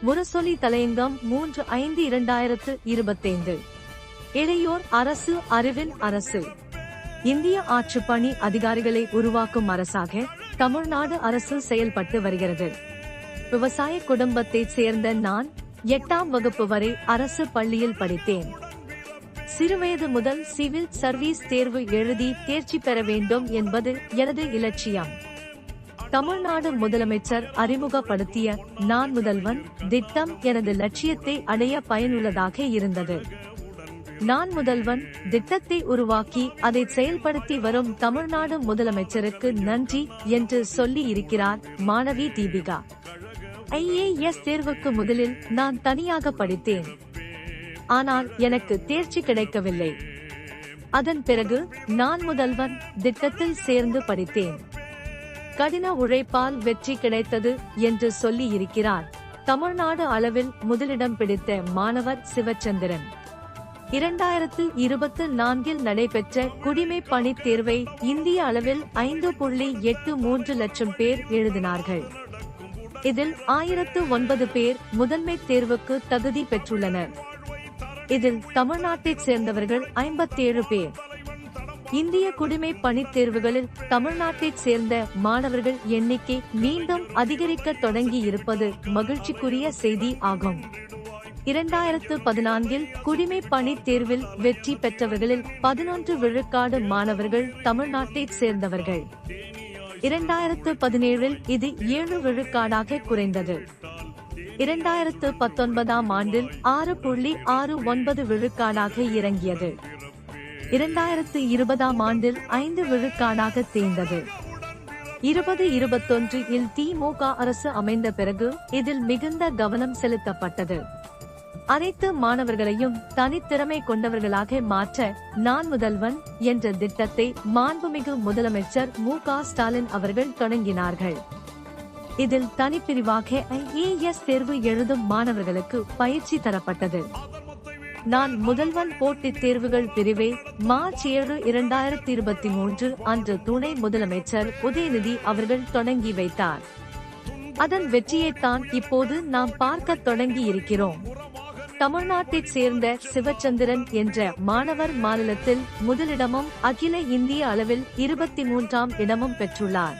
முரசொலி தலையங்கம் 3/5/2025. இளையோர் அரசு அறிவின் அரசு. இந்திய ஆட்சிப்பணி அதிகாரிகளை உருவாக்கும் அரசாக தமிழ்நாடு அரசு செயல்பட்டு வருகிறது. விவசாய குடும்பத்தைச் சேர்ந்த நான் 8ஆம் வகுப்பு வரை அரசு பள்ளியில் படித்தேன். சிறுவயது முதல் சிவில் சர்வீஸ் தேர்வு எழுதி தேர்ச்சி பெற வேண்டும் என்பது எனது இலட்சியம். தமிழ்நாடு முதலமைச்சர் அறிமுகப்படுத்திய நான் முதல்வன் திட்டம் எனது லட்சியத்தை அடைய பயனுள்ளதாக இருந்தது. நான் முதல்வன் திட்டத்தை உருவாக்கி அதை செயல்படுத்தி வரும் தமிழ்நாடு முதலமைச்சருக்கு நன்றி என்று சொல்லி இருக்கிறார் மாணவி தீபிகா. IAS தேர்வுக்கு முதலில் நான் தனியாக படித்தேன். ஆனால் எனக்கு தேர்ச்சி கிடைக்கவில்லை. அதன் பிறகு நான் முதல்வன் திட்டத்தில் சேர்ந்து படித்தேன். கடின உழைப்பால் வெற்றி கிடைத்தது என்று சொல்லி இருக்கிறார் தமிழ்நாடு அளவில் முதலிடம் பிடித்த மாணவர் சிவச்சந்திரன். 2024 நடைபெற்ற குடிமைப் பணித் தேர்வை இந்திய அளவில் 5.83 லட்சம் பேர் எழுதினார்கள். இதில் 1009 பேர் முதன்மை தேர்வுக்கு தகுதி பெற்றுள்ளனர். இதில் தமிழ்நாட்டைச் சேர்ந்தவர்கள் 57 பேர். இந்திய குடிமைப் பணித் தேர்வுகளில் தமிழ்நாட்டைச் சேர்ந்த மாணவர்கள் எண்ணிக்கை மீண்டும் அதிகரிக்க தொடங்கி இருப்பது மகிழ்ச்சிக்குரிய செய்தி ஆகும். 2014 குடிமைப் பணித் தேர்வில் வெற்றி பெற்றவர்களில் 11 விழுக்காடு மாணவர்கள் தமிழ்நாட்டைச் சேர்ந்தவர்கள். 2017 இது 7 விழுக்காடாக குறைந்தது. 2019 ஆண்டில் 6.69 விழுக்காடாக இறங்கியது. 2020 ஆண்டில் 5 விழுக்காடாக தேய்ந்தது. 2021 திமுக அரசு அமைந்த பிறகு இதில் மிகுந்த கவனம் செலுத்தப்பட்டது. அனைத்து மாணவர்களையும் தனித்திறமை கொண்டவர்களாக மாற்ற நான் முதல்வன் என்ற திட்டத்தை மாண்புமிகு முதலமைச்சர் மு.க. ஸ்டாலின் அவர்கள் தொடங்கினார்கள். இதில் தனிப்பிரிவாக IAS தேர்வு எழுதும் மாணவர்களுக்கு பயிற்சி தரப்பட்டது. நான் முதல்வன் போட்டித் தேர்வுகள் பிரிவை மார்ச் 7, 2023 அன்று துணை முதலமைச்சர் உதயநிதி அவர்கள் தொடங்கி வைத்தார். அதன் வெற்றியைத்தான் இப்போது நாம் பார்க்க தொடங்கி இருக்கிறோம். தமிழ்நாட்டைச் சேர்ந்த சிவச்சந்திரன் என்ற மாணவர் மாநிலத்தில் முதலிடமும் அகில இந்திய அளவில் 23ஆம் இடமும் பெற்றுள்ளார்.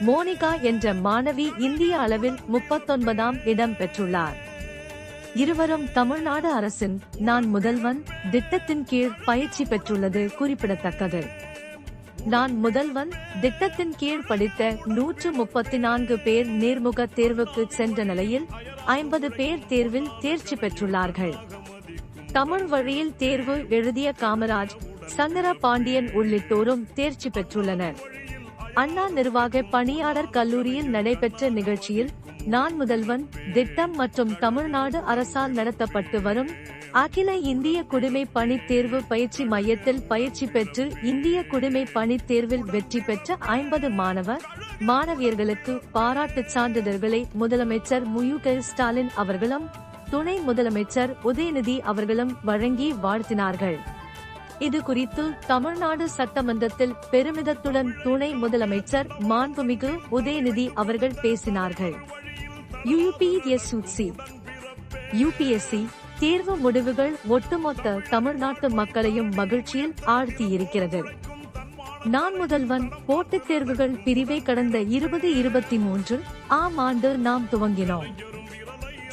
மோனிகா என்ற மாணவி இந்திய அளவில் 39ஆம் இடம் பெற்றுள்ளார். இருவரும் தமிழ்நாடு அரசின் நான் முதல்வன் திட்டத்தின் கீழ் பயிற்சி பெற்றுள்ளது குறிப்பிடத்தக்கது. நான் முதல்வன் திட்டத்தின் கீழ் படித்த 134 பேர் நேர்முக தேர்வுக்கு சென்ற நிலையில் 50 பேர் தேர்வில் தேர்ச்சி பெற்றுள்ளார்கள். தமிழ் வழியில் தேர்வு எழுதிய காமராஜ், சங்கர பாண்டியன் உள்ளிட்டோரும் தேர்ச்சி பெற்றுள்ளனர். அண்ணா நிர்வாக பணியாளர் கல்லூரியில் நடைபெற்ற நிகழ்ச்சியில் நான் முதல்வன் திட்டம் மற்றும் தமிழ்நாடு அரசால் நடத்தப்பட்டு வரும் அகில இந்திய குடிமைப் பணித் தேர்வு பயிற்சி மையத்தில் பயிற்சி பெற்று இந்திய குடிமைப் பணித் தேர்வில் வெற்றி பெற்ற 50 மாணவியர்களுக்கு பாராட்டுச் சான்றிதழ்களை முதலமைச்சர் மு.க. ஸ்டாலின் அவர்களும் துணை முதலமைச்சர் உதயநிதி அவர்களும் வழங்கி வாழ்த்தினார்கள். இது குறித்து தமிழ்நாடு சட்டமன்றத்தில் பெருமிதத்துடன் துணை முதலமைச்சர் மாண்புமிகு உதயநிதி அவர்கள் பேசினார்கள். UPSC தேர்வு முடிவுகள் ஒட்டுமொத்த தமிழ்நாட்டு மக்களையும் மகிழ்ச்சியில் ஆழ்த்தியிருக்கிறது. நான் முதல்வன் போட்டித் தேர்வுகள் பிரிவை கடந்த 2023 ஆம் ஆண்டு நாம் துவங்கினோம்.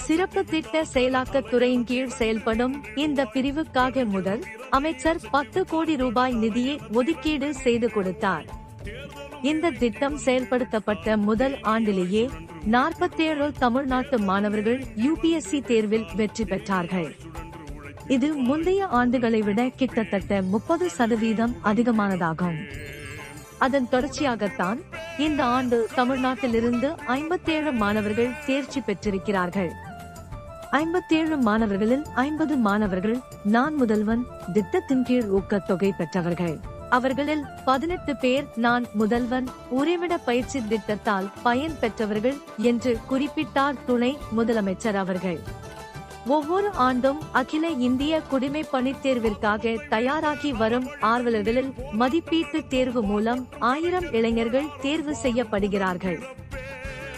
சிறப்பு திட்ட செயலாக்கத் துறையின் கீழ் செயல்படும் இந்த பிரிவுக்காக முதல் அமைச்சர் 10 கோடி ரூபாய் நிதியை ஒதுக்கீடு செய்து கொடுத்தார். இந்த திட்டம் செயல்படுத்தப்பட்ட முதல் ஆண்டிலேயே 47 தமிழ்நாட்டு மாணவர்கள் UPSC தேர்வில் வெற்றி பெற்றார்கள். இது முந்தைய ஆண்டுகளை விட கிட்டத்தட்ட 30% அதிகமானதாகும். அதன் தொடர்ச்சியாகத்தான் இந்த ஆண்டு தமிழ்நாட்டிலிருந்து 57 மாணவர்கள் தேர்ச்சி பெற்றிருக்கிறார்கள். 57 மாணவர்களில் 50 மாணவர்கள் நான் முதல்வன் திட்டத்தின் கீழ் ஊக்கத்தொகை பெற்றவர்கள். அவர்களில் 18 பேர் நான் முதல்வன் உறைவிட பயிற்சி திட்டத்தால் பயன் பெற்றவர்கள் என்று குறிப்பிட்டார் துணை முதலமைச்சர் அவர்கள். ஒவ்வொரு ஆண்டும் அகில இந்திய குடிமைப் பணித் தேர்விற்காக தயாராகி வரும் ஆர்வலர்களில் மதிப்பீட்டு தேர்வு மூலம் 1000 இளைஞர்கள் தேர்வு செய்யப்படுகிறார்கள்.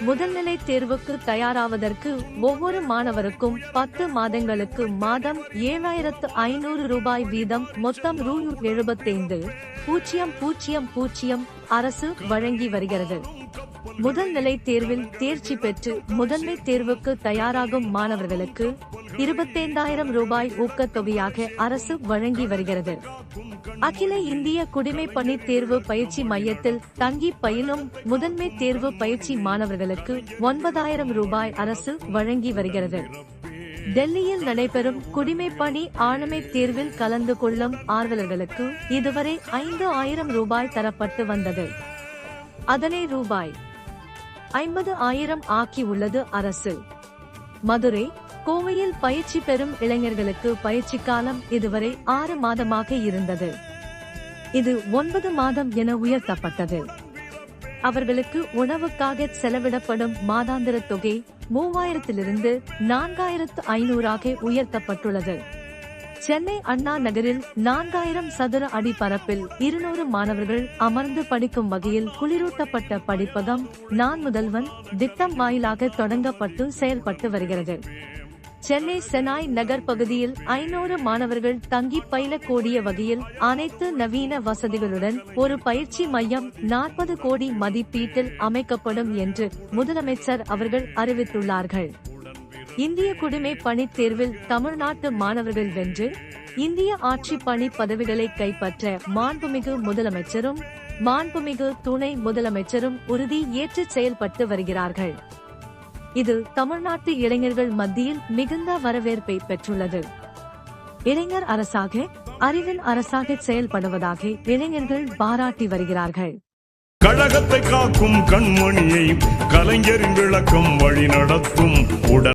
முதல்நிலை தேர்வுக்கு தயாராவதற்கு ஒவ்வொரு மாணவருக்கும் 10 மாதங்களுக்கு மாதம் 7,500 ரூபாய் வீதம் மொத்தம் ரூ.75,000 அரசு வழங்கி வருகிறது. முதல்நிலை தேர்வில் தேர்ச்சி பெற்று முதன்மை தேர்வுக்கு தயாராகும் மாணவர்களுக்கு 25,000 ரூபாய் ஊக்கத்தொகையாக அரசு வழங்கி வருகிறது. அகில இந்திய குடிமைப்பணி தேர்வு பயிற்சி மையத்தில் தங்கி பயிலும் முதன்மை தேர்வு பயிற்சி மாணவர்களுக்கு 9,000 ரூபாய் அரசு வழங்கி வருகிறது. டெல்லியில் நடைபெறும் குடிமைப்பணி ஆளுமை தேர்வில் கலந்து கொள்ளும் ஆர்வலர்களுக்கு இதுவரை 5,000 ரூபாய் தரப்பட்டு வந்தது. அதனை ரூபாய் 50,000 ஆக்கி உள்ளது அரசு. மதுரை, கோவையில் பயிற்சி பெறும் இளைஞர்களுக்கு பயிற்சி காலம் இதுவரை 6 மாதமாக இருந்தது. இது 9 மாதம் என உயர்த்தப்பட்டது. அவர்களுக்கு உணவுக்காக செலவிடப்படும் மாதாந்திர தொகை 3,000 4,500 உயர்த்தப்பட்டுள்ளது. சென்னை அண்ணா நகரில் 4,000 சதுர அடி பரப்பில் 200 மாணவர்கள் அமர்ந்து படிக்கும் வகையில் குளிரூட்டப்பட்ட படிப்பகம் நான் முதல்வன் திட்டம் வாயிலாக தொடங்கப்பட்டு செயல்பட்டு வருகிறது. சென்னை செனாய் நகர் பகுதியில் 500 மாணவர்கள் தங்கி பயிலக்கூடிய வகையில் அனைத்து நவீன வசதிகளுடன் ஒரு பயிற்சி மையம் 40 கோடி மதிப்பீட்டில் அமைக்கப்படும் என்று முதலமைச்சர் அவர்கள் அறிவித்துள்ளார்கள். இந்திய குடிமை பணி தேர்வில் தமிழ்நாட்டு மாணவர்கள் வென்று இந்திய ஆட்சி பணி பதவிகளை கைப்பற்ற மாண்புமிகு முதலமைச்சரும் மாண்புமிகு துணை முதலமைச்சரும் உறுதி ஏற்று செயல்பட்டு வருகிறார்கள். இது தமிழ்நாட்டு இளைஞர்கள் மத்தியில் மிகுந்த வரவேற்பை பெற்றுள்ளது. இளைஞர் அரசாக, அறிவின் அரசாக செயல்படுவதாக இளைஞர்கள் பாராட்டி வருகிறார்கள். கழகத்தை காக்கும் கண்மணியை கலைஞரின் விளக்கம் வழி நடத்தும் உடன்